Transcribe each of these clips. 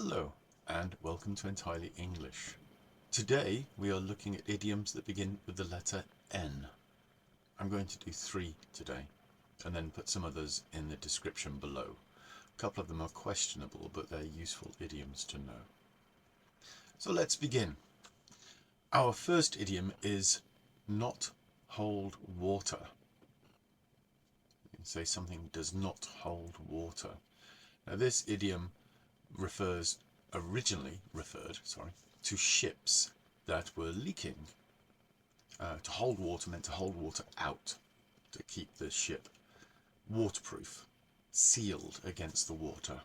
Hello and welcome to Entirely English. Today we are looking at idioms that begin with the letter N. I'm going to do 3 today and then put some others in the description below. A couple of them are questionable, but they're useful idioms to know. So let's begin. Our first idiom is not hold water. You can say something does not hold water. Now this idiom originally referred to ships that were leaking. To hold water meant to hold water out, to keep the ship waterproof, sealed against the water.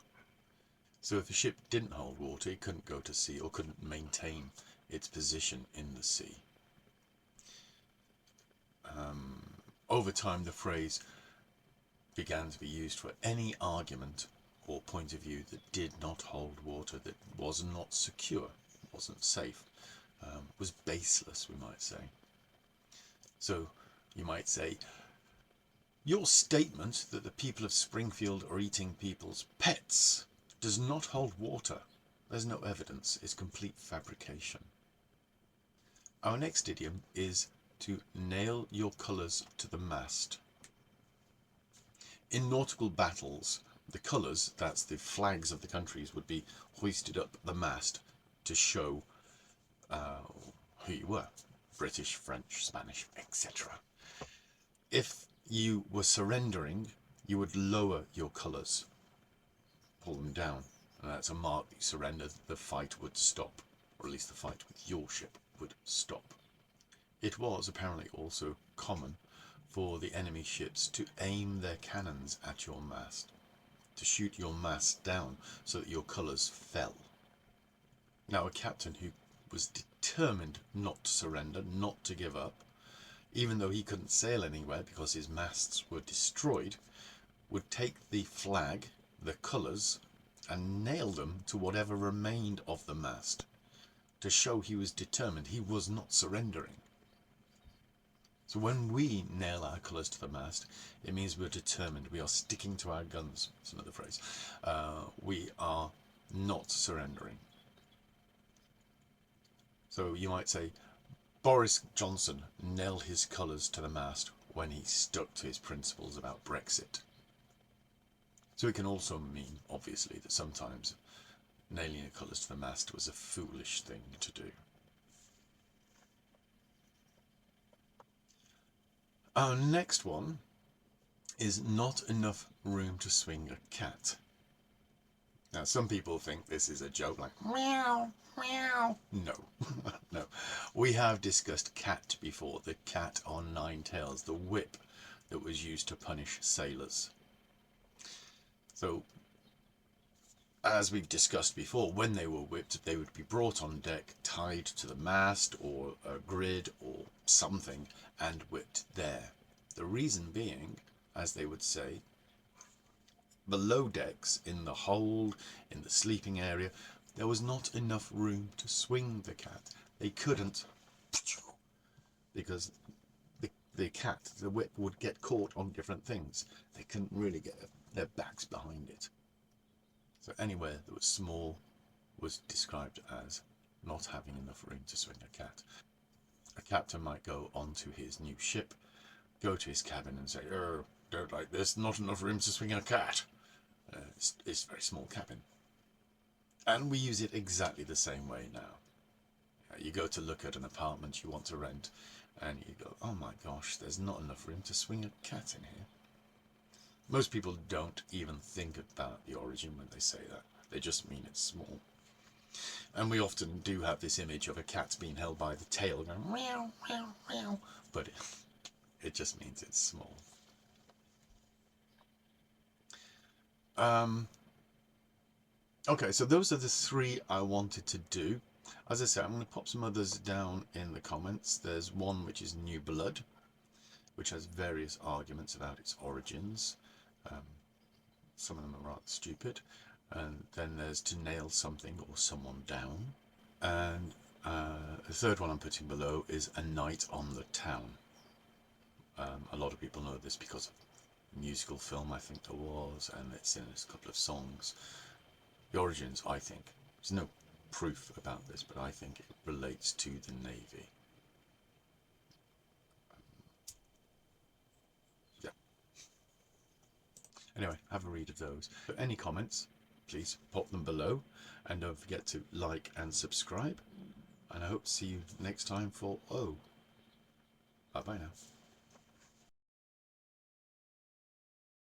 So if a ship didn't hold water, it couldn't go to sea or couldn't maintain its position in the sea. Over time, the phrase began to be used for any argument or point of view that did not hold water, that was not secure, wasn't safe, was baseless, we might say. So you might say, your statement that the people of Springfield are eating people's pets does not hold water. There's no evidence. It's complete fabrication. Our next idiom is to nail your colours to the mast. In nautical battles, the colours, that's the flags of the countries, would be hoisted up the mast to show who you were. British, French, Spanish, etc. If you were surrendering, you would lower your colours, pull them down, and that's a mark that you surrendered. The fight would stop, or at least the fight with your ship would stop. It was apparently also common for the enemy ships to aim their cannons at your mast, to shoot your mast down so that your colours fell. Now a captain who was determined not to surrender, not to give up, even though he couldn't sail anywhere because his masts were destroyed, would take the flag, the colours, and nail them to whatever remained of the mast to show he was determined, he was not surrendering. So when we nail our colours to the mast, it means we're determined, we are sticking to our guns, that's another phrase. We are not surrendering. So you might say, Boris Johnson nailed his colours to the mast when he stuck to his principles about Brexit. So it can also mean, obviously, that sometimes nailing your colours to the mast was a foolish thing to do. Our next one is not enough room to swing a cat. Now, some people think this is a joke, like, meow, meow. No, no. We have discussed cat before, the cat on 9 tails, the whip that was used to punish sailors. So, as we've discussed before, when they were whipped, they would be brought on deck, tied to the mast or a grid or something, and whipped there. The reason being, as they would say, below decks, in the hold, in the sleeping area, there was not enough room to swing the cat. They couldn't, because the cat, the whip, would get caught on different things. They couldn't really get their backs behind it. So anywhere that was small was described as not having enough room to swing a cat. A captain might go onto his new ship, go to his cabin and say, don't like this, not enough room to swing a cat. It's a very small cabin. And we use it exactly the same way now. You go to look at an apartment you want to rent, and you go, oh my gosh, there's not enough room to swing a cat in here. Most people don't even think about the origin when they say that. They just mean it's small. And we often do have this image of a cat being held by the tail going meow, meow, meow. But it just means it's small. Okay, so those are the 3 I wanted to do. As I said, I'm going to pop some others down in the comments. There's one which is New Blood, which has various arguments about its origins. Some of them are rather stupid. And then there's to nail something or someone down. And the third one I'm putting below is A Night on the Town. A lot of people know this because of a musical film, I think there was, and it's in a couple of songs. The origins, I think, There's no proof about this, but I think it relates to the Navy. Yeah. Anyway, have a read of those. But any comments, please pop them below, and don't forget to like and subscribe. And I hope to see you next time for O. Bye bye now.